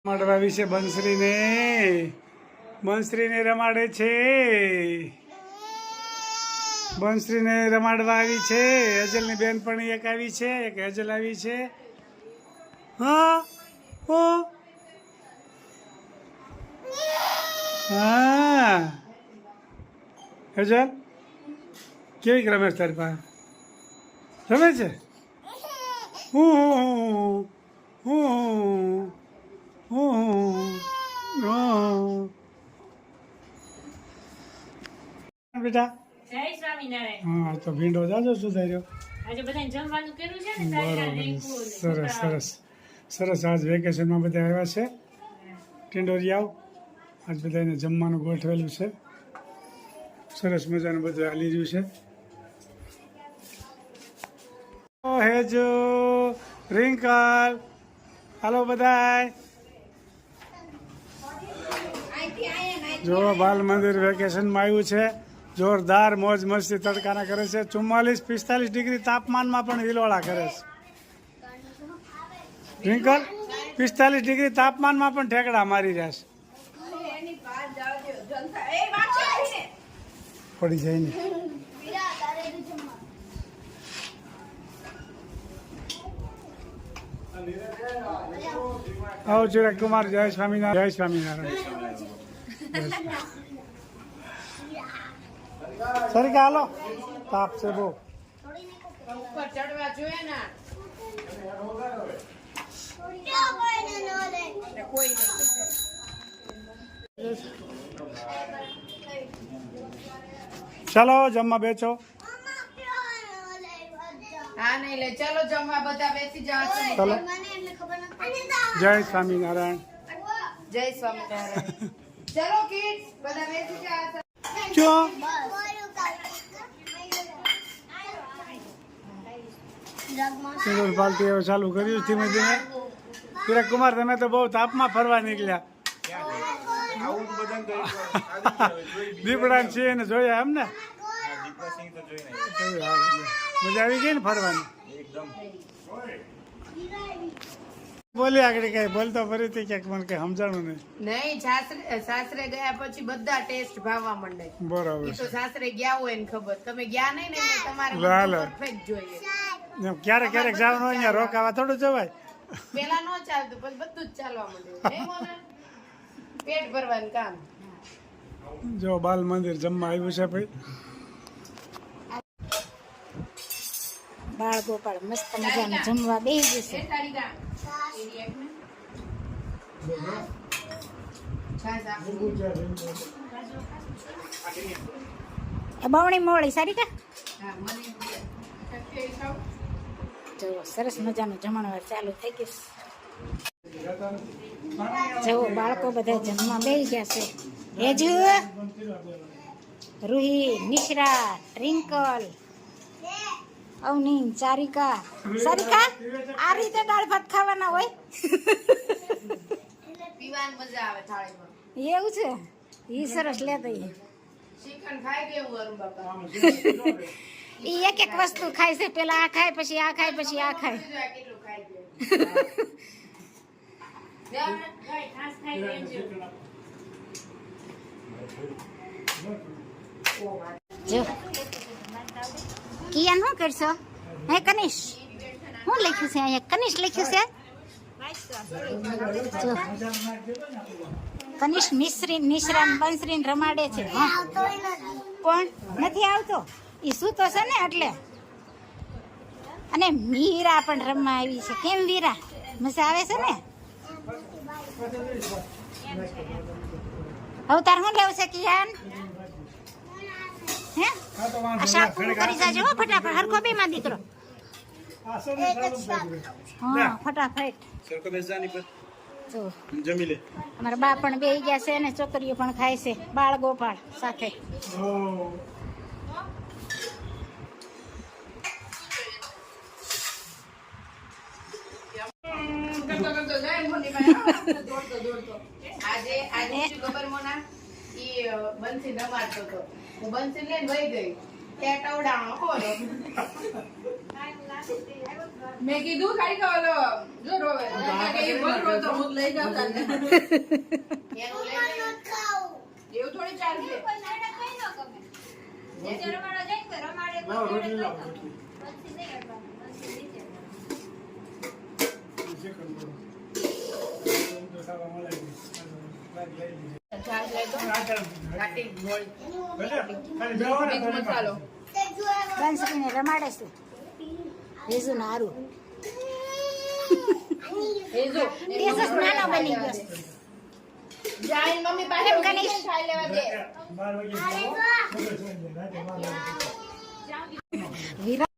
રમાડવા વિશે બંસરીને રમાડે છે. બંસરીને રમાડવા આવી છે. હેજલની બેનપણી એક આવી છે, એક હેજલ આવી છે. હા હા હેજલ કેવી રમેશ તારી પાસે રમે છે. બેટા જય સ્વામિનારાયણ. હા તો ભીંડો જાજો સુધાર્યો. આજે બધાને જમવાનું કર્યું છે ને બરોબર, સરસ. આજ વેકેશનમાં બધા આવ્યા છે ટિંડોરી આવ. આજ બધાને જમવાનું ગોઠવેલું છે. સરસ મજાનું બધું હાલી રહ્યું છે. હેજો રિંકલ હાલો બધાય. જો બાલ મંદિર વેકેશનમાં આવ્યું છે. જોરદાર મોજ મસ્તી તડકાના કરે છે. 44-45 ડિગ્રી તાપમાનમાં પણ વિલોળા કરે છે. રિંકલ 45 ડિગ્રી તાપમાનમાં પણ ઠેકડા મારી રહ્યા છે. પડી જાય ને આવો ચિરાગ કુમાર. જય સ્વામિનારાયણ. સરિકા હાલો, તાપ છે બહુ. ચાલો જમવા બેસો. ચાલો જમવા બધા બેસી જાઓ. ચાલો. જય સ્વામિનારાયણ. જય સ્વામિનારાયણ. ચલો કિડ્સ બધા બેસી જાઓ. જો પાર્ટી હવે ચાલુ કર્યું ધીમે ધીમે. ચિરાગ કુમાર તમે તો બહુ તાપમાં ફરવા નીકળ્યા. દીપડા છે એને જોયા એમ ને. મજા આવી ગઈ ને ફરવાની. બોલી આગળ કઈ બોલતો ફરીથી ક્યાંક મને કઈ સમજાણું નહીં. સાસરે ગયા પછી બધા ટેસ્ટ ભાવવા માંડે. બરાબર. તો સાસરે ગયા હોય ને ખબર. તમે ગયા નહીં ને એટલે તમારે પરફેક્ટ જોઈએ. ક્યારેક જવાનું અહીંયા રોકાવા થોડું જવાય. પેલા નો ચાલતું પછી બધું જ ચાલવા માંડ્યું. પેટ ભરવાનું કામ. જો બાલ મંદિર જમવા આવ્યું છે ભાઈ. બાળ ગોપાળ મસ્ત મજાનું જમવા બેસી જશે. બવણી મોળી સારી કા. જો સરસ મજાનું જમણવાર ચાલુ થઈ ગયું. જો બાળકો બધા જમવા બેસી ગયા છે. હેજુ, રૂહી, નિશરા, ટ્રિંકલ, અવની, સારિકા. આ રીતે દાળ ભાત ખાવાના હોય. પીવાની મજા આવે થાળીમાં. એવું છે. ઈ સરસ લેતા ચિકન ખાઈ ગયું અરુ બાપા. ઈ એક વસ્તુ ખાય છે. પેલા આ ખાય, પછી આ ખાય, પછી આ ખાય. કેટલું ખાઈ જો કિયાન શું કરશો? હે કનિશ, શું લખ્યું છે અહીંયા? કનિશ લખ્યું છે. જો કનિશ નિશરાન બંસરીન રમાડે છે. કોણ નથી આવતો? એ શું તો છે ને એટલે. અને મીરા પણ રમવા આવી છે. કેમ વીરા, મજા આવે છે ને? હવે તાર શું લેવું છે કિયાન? હે આ શાક પૂરું કરી જાજો ફટાફટ. હરખો બે માં દીકરો. હા ફટાફટ. જો અમારા બા પણ બેસી ગયા છે ને છોકરીઓ પણ ખાય છે. બાળ ગોપાળ સાથે. આજે ખબર મોના ઈ બંસી રમાડતો હતો. હું બંસી લઈને વહી ગઈ. કેટવડાણો બોલો. મેં કીધું ખાઈ ગયો ઓલો જો રોવે કે એ બોલો તો હું લઈ જાઉં તને એનું લઈ એવું થોડી ચાલશે. ચાલ લઈ તો કાટી મોળી મસાલો બંસરીને રમાડે છે રેઝુ નારું એ જો ટેસસ નાનો બની ગયો છે જાઈન મમ્મી પાસે એમ ગણેશ. ખાઈ લેવા દે. 12 વાગે વીરા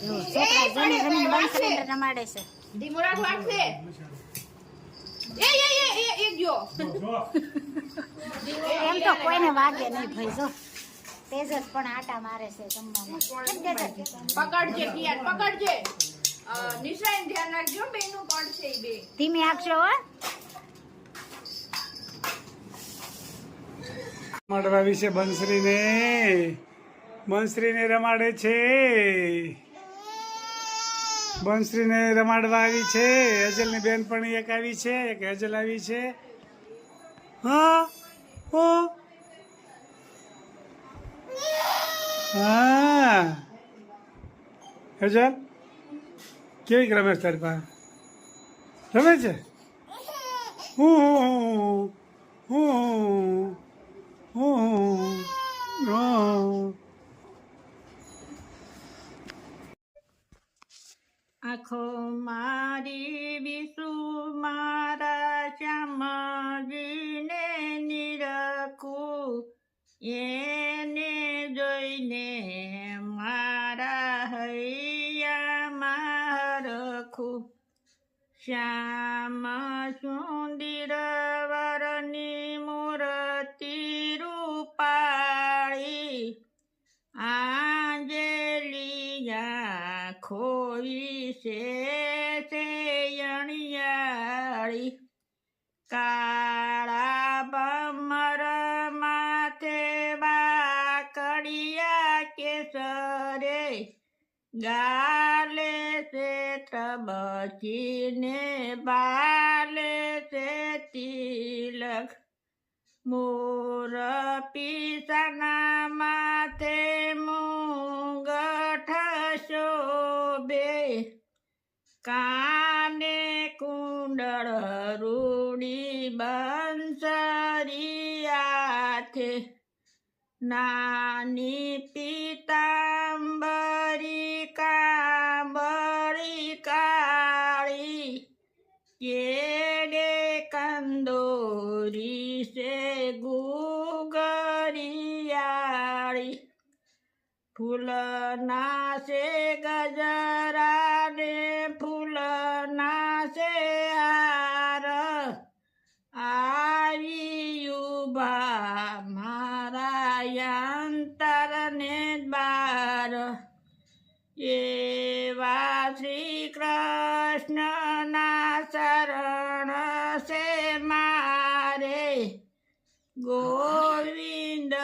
જો છોકરા જણી જણી બંસરીને રમાડે છે ધીમો રાખ વાગશે. એ જો એમ તો કોઈને વાગે નહીં ભાઈ જો તેજસ પણ આટા મારે છે જમવામાં કેમ તેજસ? પકડજે કિયાન પકડજે. નિશાન ધ્યાન રાખજો બેનું પડશે ઈ બે. ધીમે આપશો હો રમાડવા વિશે બંસરીને રમાડે છે. બંસરીને રમાડવા આવી છે. હેજલની બેનપણી એક આવી છે, એક હેજલ આવી છે. હા ઓ હા હેજલ કેવી રમે છે તારી પાસે? રમે છે હું આખો મારી વિસુ મારા શ્યામજીને નિરખું એને જોઈને મારા હૈયામાં રખું શ્યામ સુંદર વરની મૂર્તિ રૂપાળી આંજલિયા ખોઈ છે અણિયાળી કાળા બમર માથે વાકડિયા કેસરે ગાલે છે તબચીને બાલે છે તિલક મોર પીસાના માથે મુંગઠ શોભે કાને કુંડળ રૂડી બંસરિયાથે નાની પીતાંબરી કાંબળી કાળી કેડે કંદોરી છે ગુગરિયાળી ફૂલના છે ગજરા ને ફૂલના છે હાર આવી ઉભા મારા અંતરને બાર એવા શ્રી કૃષ્ણના શરણ છે મારે ગોવિંદ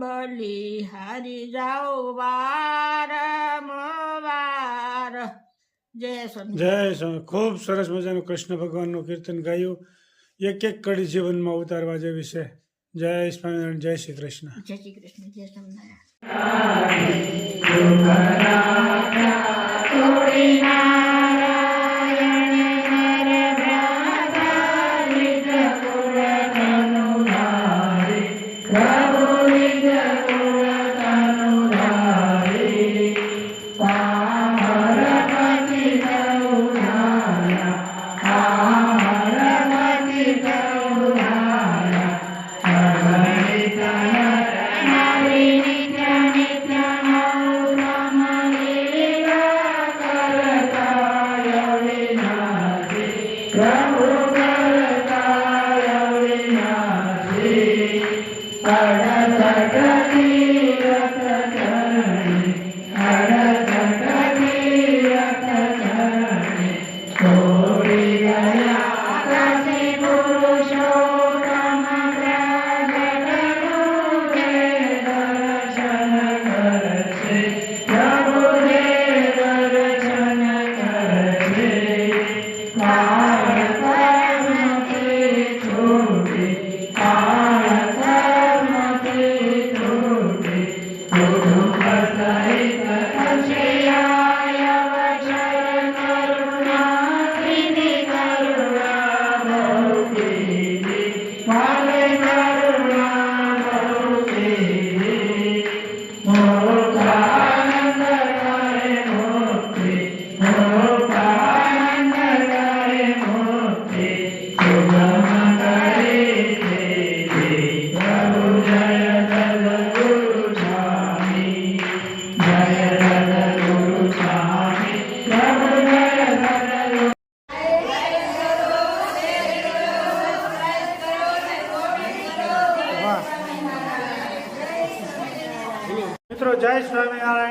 બલિહારી જાઓ વારંવાર. જય સ્વામી. જય સ્વામી. ખૂબ સરસ મજાનું કૃષ્ણ ભગવાનનું કીર્તન ગાયું. એક એક કડી જીવનમાં ઉતારવા જેવી છે. જય સ્વામિનારાયણ. જય શ્રી કૃષ્ણ. જય શ્રી કૃષ્ણ. જય સ્વામિનારાયણ. પુરુષ સ્વામિનારાયણ.